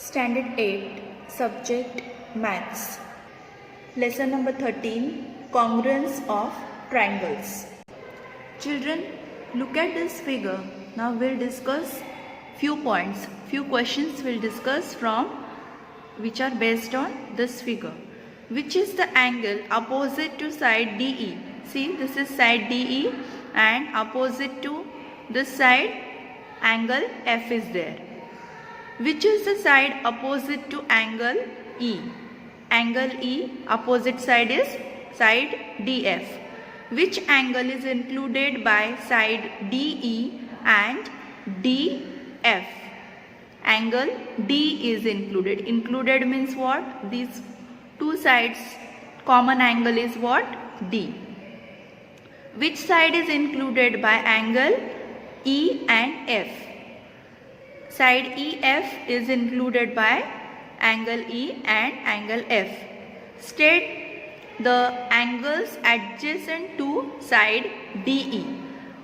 Standard 8, Subject Maths. Lesson number 13, Congruence of Triangles. Children, look at this figure. Now we'll discuss few points. Few questions we'll discuss from which are based on this figure. Which is the angle opposite to side DE? See, this is side DE and opposite to this side angle F is there. Which is the side opposite to angle E? Angle E, opposite side is side DF. Which angle is included by side DE and DF? Angle D is included. Included means what? These two sides common angle is what? D. Which side is included by angle E and F? Side EF is included by angle E and angle F. State the angles adjacent to side DE.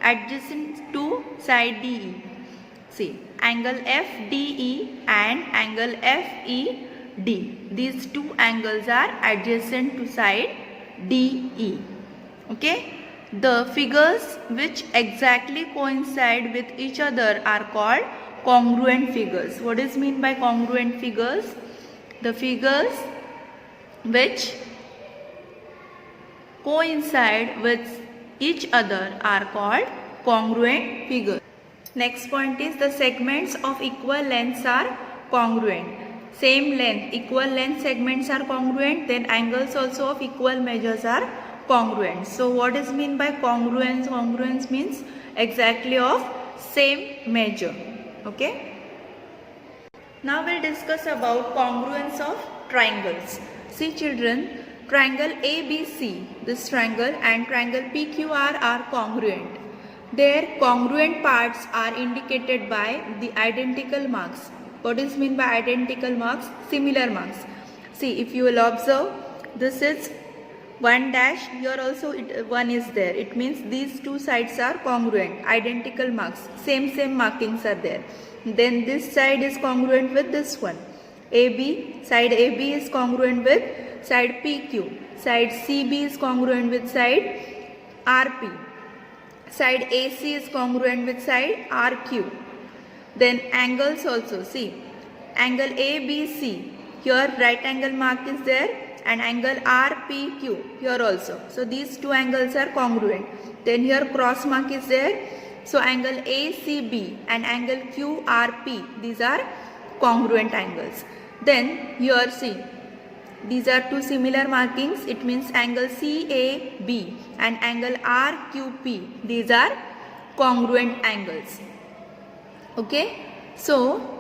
Adjacent to side DE. See, angle FDE and angle FED. These two angles are adjacent to side DE. Okay? The figures which exactly coincide with each other are called congruent figures. What is meant by congruent figures? The figures which coincide with each other are called congruent figures. Next point is the segments of equal lengths are congruent. Same length, equal length segments are congruent, then angles also of equal measures are congruent. So what is meant by congruence? Congruence means exactly of same measure. Okay. Now we'll discuss about congruence of triangles. See children, triangle ABC, this triangle, and triangle PQR are congruent. Their congruent parts are indicated by the identical marks. What is meant by identical marks? Similar marks. See, if you will observe, this is 1 dash, here also 1 is there. It means these two sides are congruent, identical marks, same markings are there. Then this side is congruent with this one. AB, side AB is congruent with side PQ. Side CB is congruent with side RP. Side AC is congruent with side RQ. Then angles also, see, angle ABC, here right angle mark is there, and angle RPQ here also. So these two angles are congruent. Then here cross mark is there. So angle ACB and angle QRP, these are congruent angles. Then here see, these are two similar markings. It means angle CAB and angle RQP. These are congruent angles. Okay. So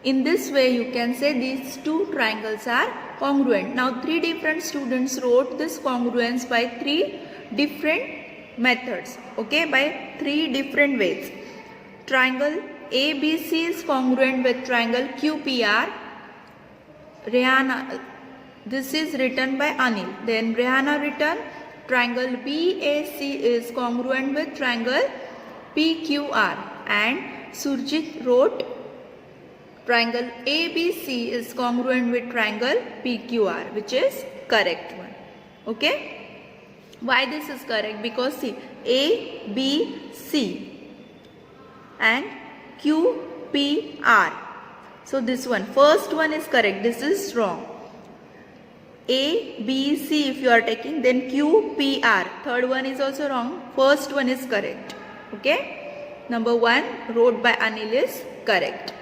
in this way you can say these two triangles are congruent. Now three different students wrote this congruence by three different methods. Okay, by three different ways. Triangle ABC is congruent with triangle QPR. Rehana, this is written by Anil. Then Rehana written triangle BAC is congruent with triangle PQR, and Surjit wrote triangle ABC is congruent with triangle PQR, which is correct one. Okay. Why this is correct? Because see, ABC and QPR. So this one, first one is correct. This is wrong. ABC if you are taking, then QPR. Third one is also wrong. First one is correct. Okay. Number 1 wrote by Anil is correct.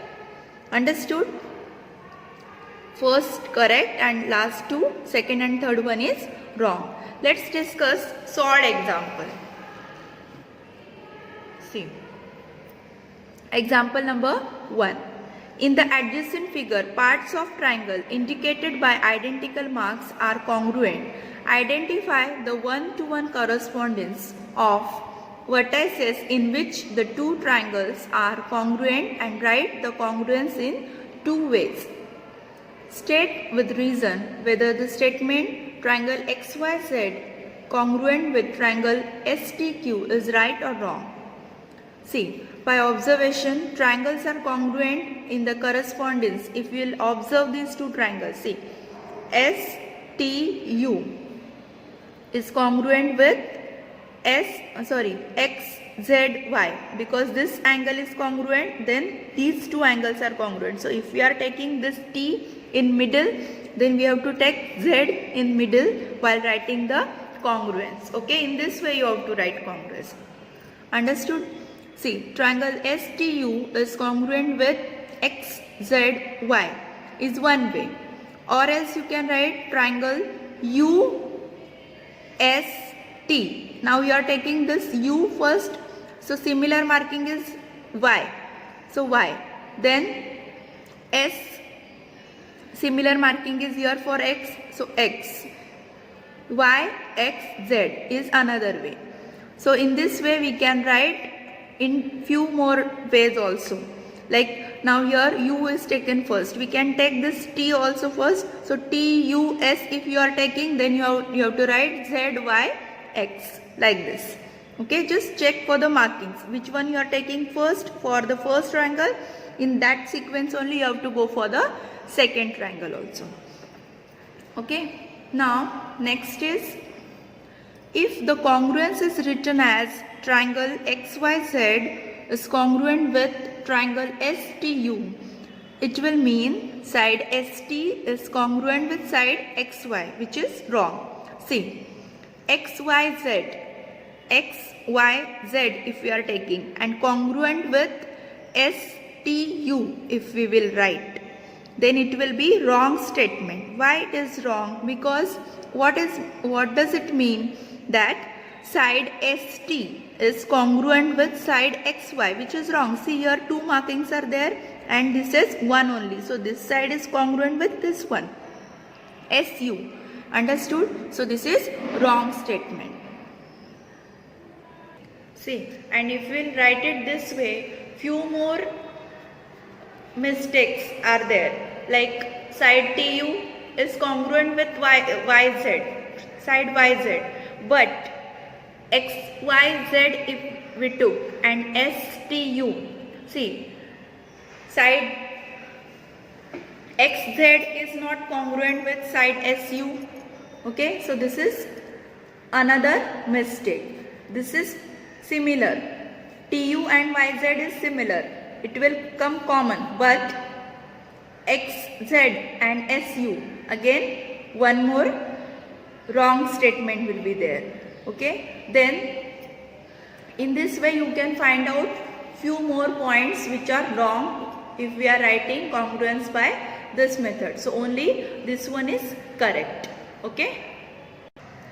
Understood? First correct and last two, second and third one is wrong. Let's discuss solved example. See. Example number 1. In the adjacent figure, parts of triangle indicated by identical marks are congruent. Identify the one-to-one correspondence of vertices in which the two triangles are congruent and write the congruence in two ways. State with reason whether the statement triangle XYZ congruent with triangle STQ is right or wrong. See, by observation, triangles are congruent in the correspondence. If we will observe these two triangles, see, STU is congruent with XZY. Because this angle is congruent, then these two angles are congruent. So if we are taking this T in middle, then we have to take Z in middle while writing the congruence. Okay, in this way you have to write congruence. Understood? See, triangle STU is congruent with XZY is one way. Or else you can write triangle UST. Now you are taking this U first. So similar marking is Y. So Y. Then S. Similar marking is here for X. So X. Y, X, Z is another way. So in this way we can write in few more ways also. Like now here U is taken first. We can take this T also first. So T, U, S if you are taking, then you have to write Z, Y, X like this. Okay, just check for the markings. Which one you are taking first for the first triangle. In that sequence only you have to go for the second triangle also. Okay, now next is, if the congruence is written as triangle XYZ is congruent with triangle STU, it will mean side ST is congruent with side XY, which is wrong. See, XYZ if we are taking, and congruent with STU if we will write, then it will be wrong statement. Why it is wrong? Because what does it mean? That side ST is congruent with side XY, which is wrong. See, here two markings are there and this is one only. So this side is congruent with this one, SU. Understood? So this is wrong statement. See, and if we will write it this way, few more mistakes are there. Like side TU is congruent with YZ, side YZ. But XYZ if we took and STU, see, side XZ is not congruent with side SU. Okay, so this is another mistake. This is similar. TU and YZ is similar. It will come common, but XZ and SU, again one more wrong statement will be there. Okay, then in this way you can find out few more points which are wrong if we are writing congruence by this method. So only this one is correct. Okay.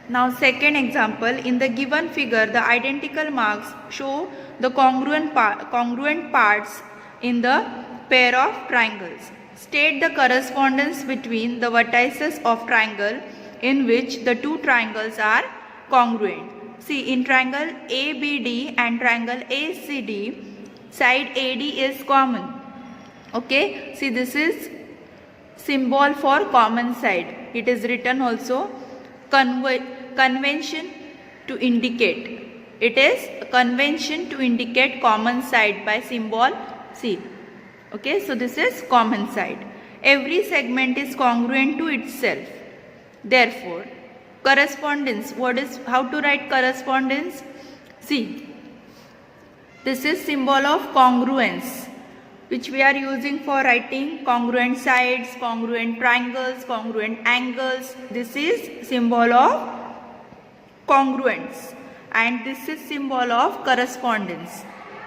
Now second example, in the given figure the identical marks show the congruent parts in the pair of triangles. State the correspondence between the vertices of triangle in which the two triangles are congruent. See, in triangle ABD and triangle ACD, side AD is common. Okay, see, this is symbol for common side. It is written also convention to indicate. It is a convention to indicate common side by symbol C. Okay, so this is common side. Every segment is congruent to itself. Therefore, correspondence, how to write correspondence? See, this is symbol of congruence, which we are using for writing congruent sides, congruent triangles, congruent angles. This is symbol of congruence and this is symbol of correspondence.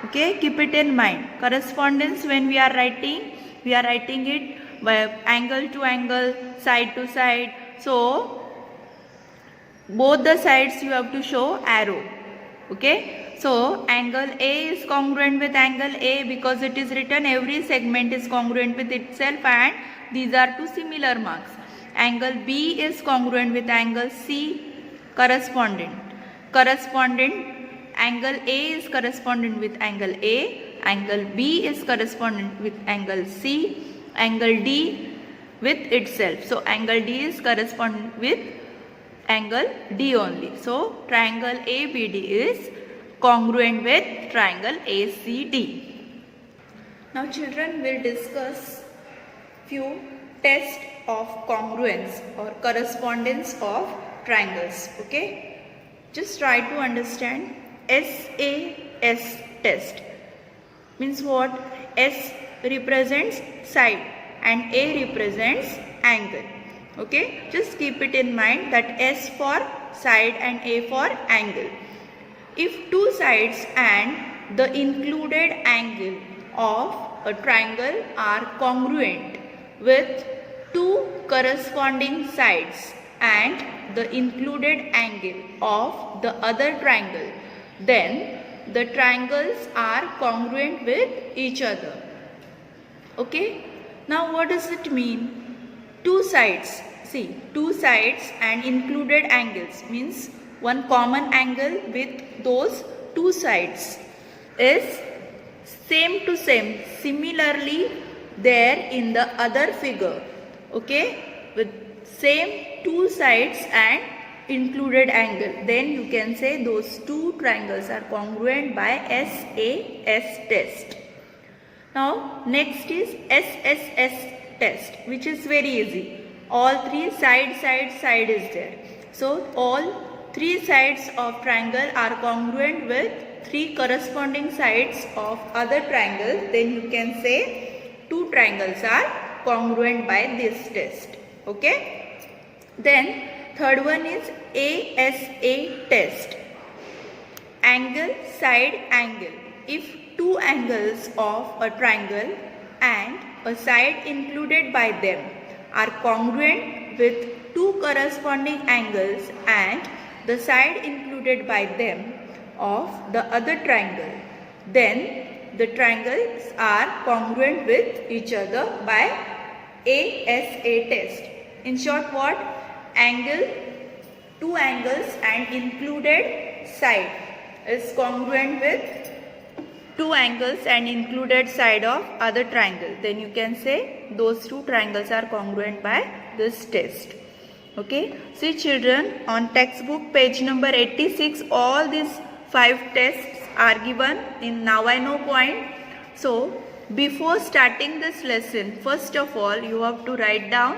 Okay, keep it in mind. Correspondence, when we are writing it by angle to angle, side to side. So both the sides you have to show arrow. Okay, so angle A is congruent with angle A because it is written every segment is congruent with itself and these are two similar marks. Angle B is congruent with angle C, correspondent. Angle A is correspondent with angle A, angle B is correspondent with angle C, angle D with itself. So angle D is correspondent with angle D only. So triangle ABD is congruent with triangle ACD. Now children will discuss few tests of congruence or correspondence of triangles. Okay, just try to understand. SAS test means what? S represents side and A represents angle. Okay, just keep it in mind that S for side and A for angle. If two sides and the included angle of a triangle are congruent with two corresponding sides and the included angle of the other triangle, then the triangles are congruent with each other. Okay, now what does it mean? Two sides, see, two sides and included angles means one common angle with those two sides is same to same, similarly there in the other figure. Okay, with same two sides and included angle, then you can say those two triangles are congruent by SAS test. Now next is SSS test, which is very easy. All three side is there. So all three sides of triangle are congruent with three corresponding sides of other triangles, then you can say two triangles are congruent by this test. Okay, then third one is ASA test, angle side angle. If two angles of a triangle and a side included by them are congruent with two corresponding angles and the side included by them of the other triangle, then the triangles are congruent with each other by ASA test. In short, what? Angle, two angles and included side is congruent with two angles and included side of other triangle, then you can say those two triangles are congruent by this test. Okay, see children, on textbook page number 86 all these 5 tests are given in Now I Know point. So before starting this lesson, first of all you have to write down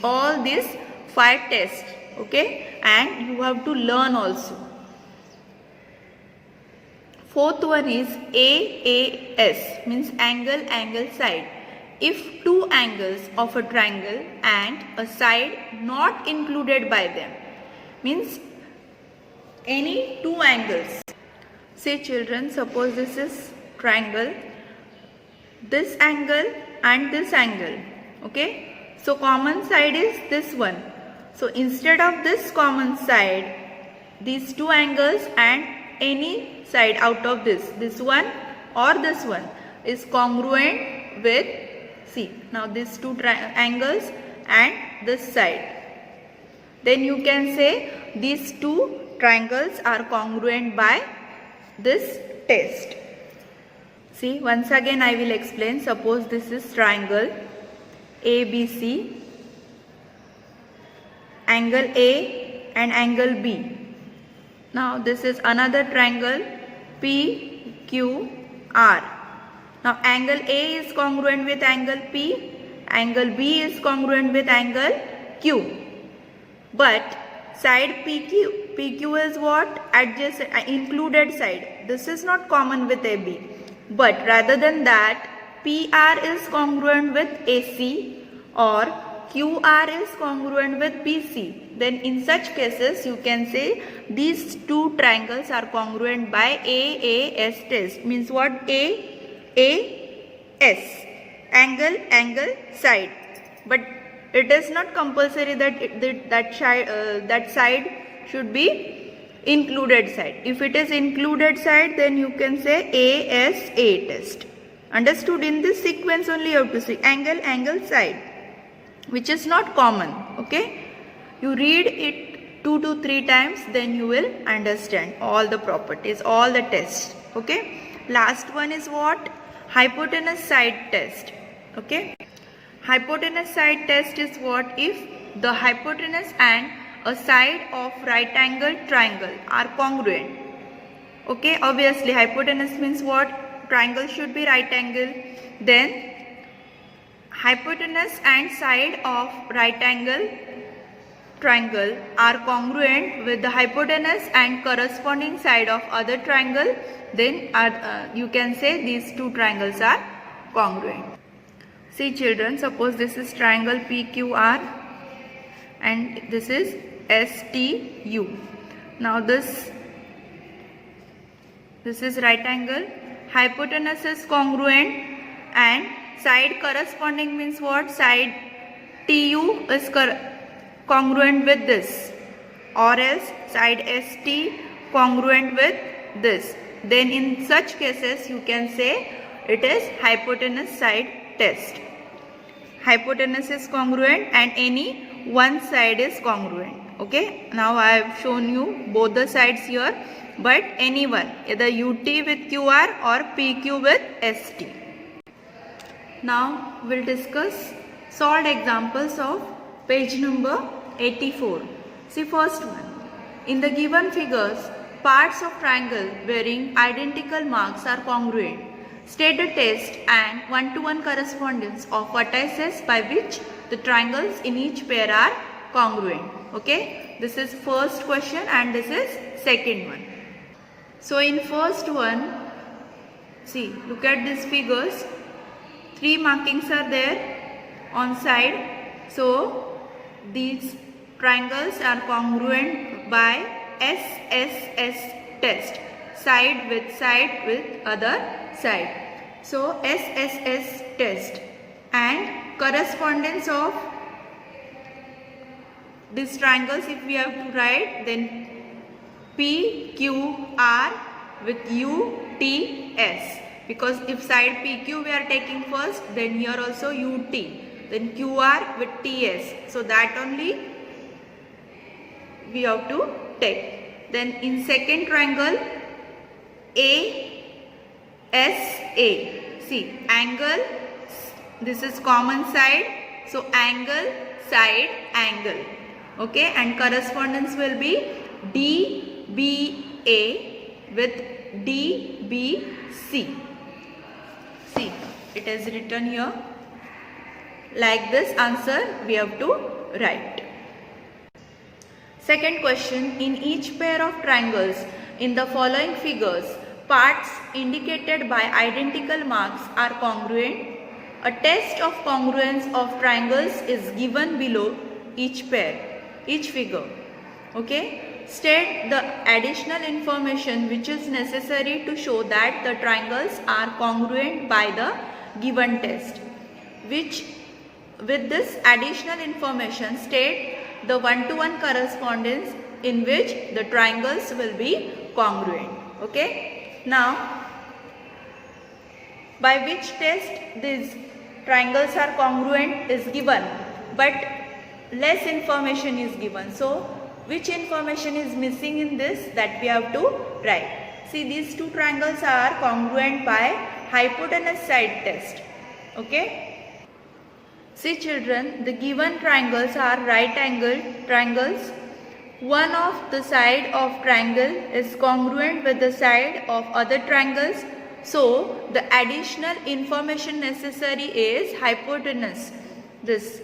all these 5 tests. Okay, and you have to learn also. Fourth one is AAS, means angle side. If two angles of a triangle and a side not included by them, means any two angles. Say children, suppose this is triangle, this angle and this angle. Okay, so common side is this one. So instead of this common side, these two angles and any side out of this one or this one is congruent with, see, now these two angles and this side, then you can say these two triangles are congruent by this test. See, once again I will explain. Suppose this is triangle ABC, angle A and angle B. Now this is another triangle PQR. Now angle A is congruent with angle P, angle B is congruent with angle Q. But side PQ is what? Adjacent, included side. This is not common with AB. But rather than that, PR is congruent with AC or QR is congruent with BC. Then in such cases you can say these two triangles are congruent by AAS test. Means what? AAS, angle side. But it is not compulsory that side should be included side. If it is included side, then you can say ASA test. Understood? In this sequence only you have to see angle side, which is not common. Okay, you read it 2 to 3 times, then you will understand all the properties, all the tests. Okay, last one is what? Hypotenuse side test. Okay, hypotenuse side test is what? If the hypotenuse and a side of right angle triangle are congruent. Okay, obviously hypotenuse means what? Triangle should be right angle. Then hypotenuse and side of right angle triangle are congruent with the hypotenuse and corresponding side of other triangle, then you can say these two triangles are congruent. See children, suppose this is triangle PQR and this is STU. Now this is right angle, hypotenuse is congruent and side corresponding means what? Side TU is congruent with this, or else side ST congruent with this. Then in such cases you can say it is hypotenuse side test. Hypotenuse is congruent and any one side is congruent. Okay, now I have shown you both the sides here, but any one, either UT with QR or PQ with ST. Now we'll discuss solved examples of page number 84. See first one. In the given figures, parts of triangle bearing identical marks are congruent. State the test and one-to-one correspondence of vertices by which the triangles in each pair are congruent. Okay, this is first question and this is second one. So in first one, see, look at these figures. 3 markings are there on side. So these triangles are congruent by SSS test, side with other side. So SSS test and correspondence of these triangles, if we have to write, then PQR with UTS, because if side PQ we are taking first, then here also UT, then QR with TS, so that only we have to take. Then in second triangle ASA, see angle, this is common side, so angle, side, angle. Okay, and correspondence will be DBA with DBC. See, it is written here. Like this answer we have to write. Second question, in each pair of triangles in the following figures, parts indicated by identical marks are congruent. A test of congruence of triangles is given below each pair, each figure. Okay, state the additional information which is necessary to show that the triangles are congruent by the given test. With this additional information, state the one-to-one correspondence in which the triangles will be congruent. Okay, now by which test these triangles are congruent is given, but less information is given. So which information is missing in this, that we have to write. See, these two triangles are congruent by hypotenuse side test. Okay. See children, the given triangles are right angled triangles. One of the side of triangle is congruent with the side of other triangles. So the additional information necessary is hypotenuse. This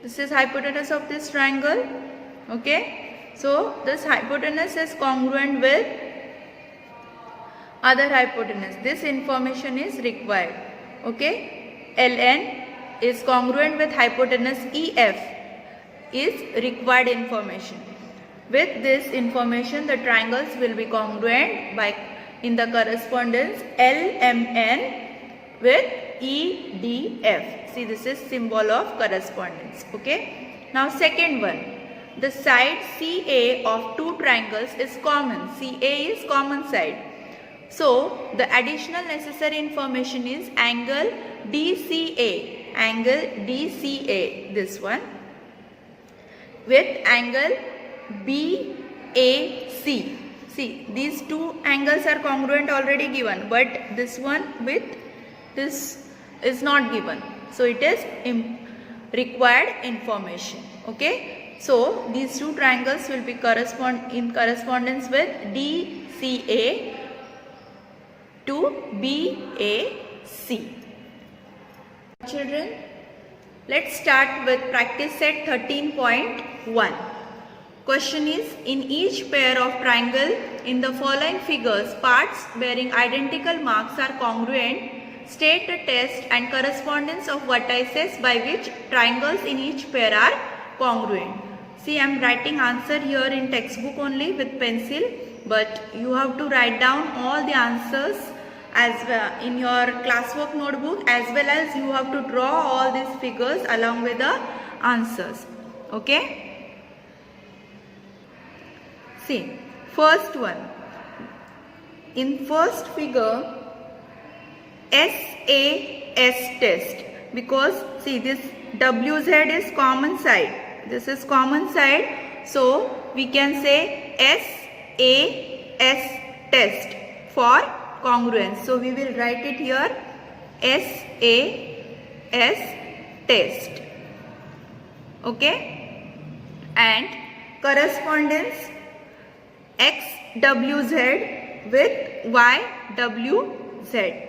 is hypotenuse of this triangle. Okay. So this hypotenuse is congruent with other hypotenuse. This information is required. Okay. LN is congruent with hypotenuse EF is required information. With this information, the triangles will be congruent by in the correspondence LMN with EDF. See, this is symbol of correspondence. Okay. Now second one, the side CA of two triangles is common. CA is common side. So the additional necessary information is angle DCA. Angle DCA, this one, with angle BAC. See, these two angles are congruent already given, but this one with this is not given. So it is required information. Okay. So these two triangles will be in correspondence with DCA to BAC. Children, let's start with practice set 13.1. Question is, in each pair of triangle in the following figures, parts bearing identical marks are congruent. State the test and correspondence of vertices by which triangles in each pair are congruent. See, I am writing answer here in textbook only with pencil, but you have to write down all the answers as well in your classwork notebook, as well as you have to draw all these figures along with the answers. Okay? See, first one. In first figure, SAS test, because see, this WZ is common side. This is common side, so we can say SAS test for congruence. So we will write it here, SAS test. Okay? And correspondence XWZ with YWZ.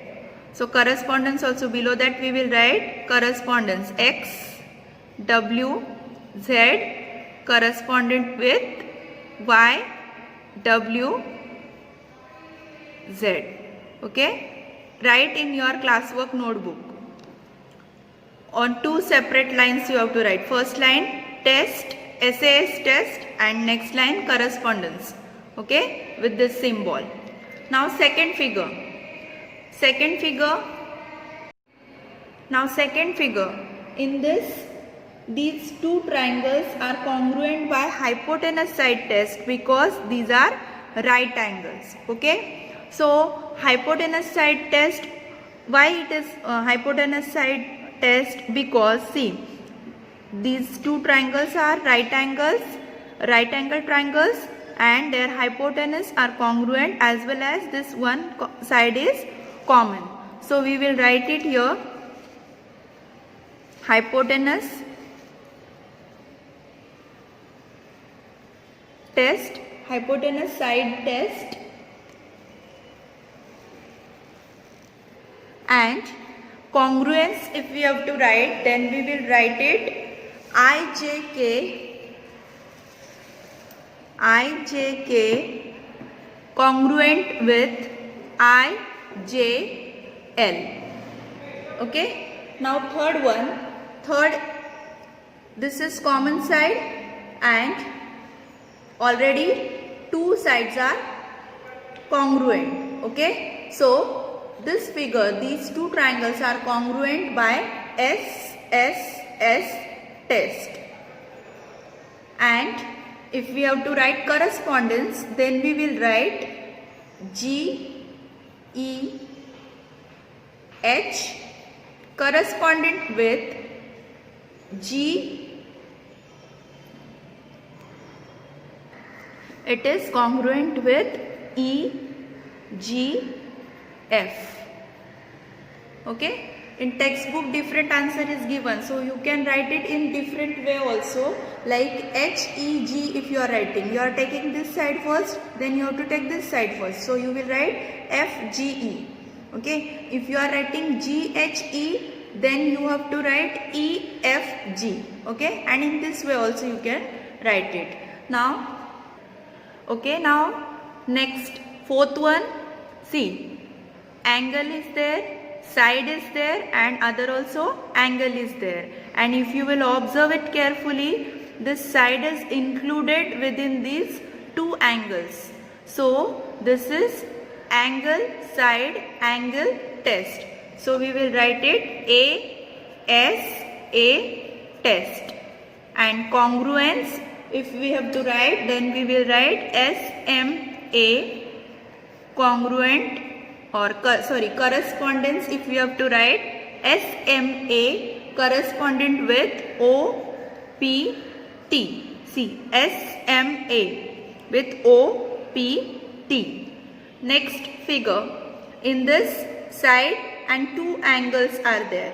So correspondence also below that we will write correspondence XWZ correspondent with YWZ. Okay? Write in your classwork notebook. On two separate lines you have to write. First line test, SAS test, and next line correspondence. Okay? With this symbol. Now second figure. Now second figure. In this, these two triangles are congruent by hypotenuse side test because these are right angles. Okay? So hypotenuse side test, why it is hypotenuse side test? Because see, these two triangles are right angle triangles, and their hypotenuse are congruent, as well as this one side is common. So we will write it here, hypotenuse test, hypotenuse side test, and congruence if we have to write, then we will write it IJK congruent with IJL. Okay? Now third, this is common side, and already two sides are congruent. Okay? So this figure, these two triangles are congruent by SSS test. And if we have to write correspondence, then we will write GEH correspondent with G. It is congruent with EGF. Okay? In textbook different answer is given, so you can write it in different way also, like HEG. If you are writing, you are taking this side first, then you have to take this side first, so you will write FGE. Okay? If you are writing GHE, then you have to write EFG. Okay? And in this way also you can write it. Now, okay, now next fourth one. See, angle is there, side is there, and other also angle is there. And if you will observe it carefully, this side is included within these two angles. So this is angle side angle test. So we will write it ASA test. And congruence, if we have to write, then we will write SMA congruent, or correspondence if we have to write, SMA correspondent with OPT. See, SMA with OPT. Next figure. In this side and two angles are there,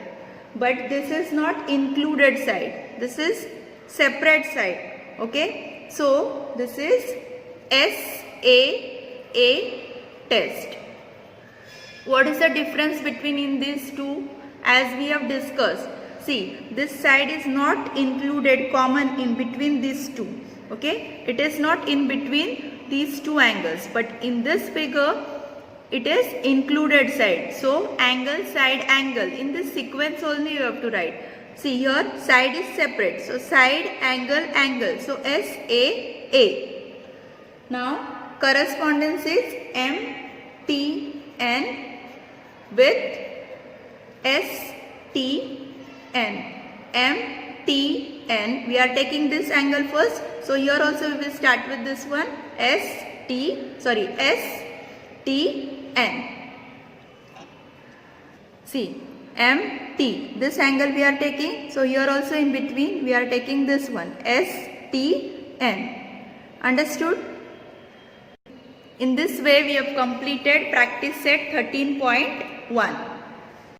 but this is not included side. This is separate side. Okay? So this is SAA test. What is the difference between in these two? As we have discussed, see, this side is not included common in between these two. Okay, it is not in between these two angles, but in this figure it is included side. So angle, side, angle, in this sequence only you have to write. See here, side is separate, so side, angle, angle, so S-A-A. Now correspondence is M-T-N with S-T-N. M-T-N, we are taking this angle first, so here also we will start with this one, S-T-N. See, M-T, this angle we are taking, so here also in between we are taking this one, S-T-N. Understood? In this way we have completed practice set 13.1.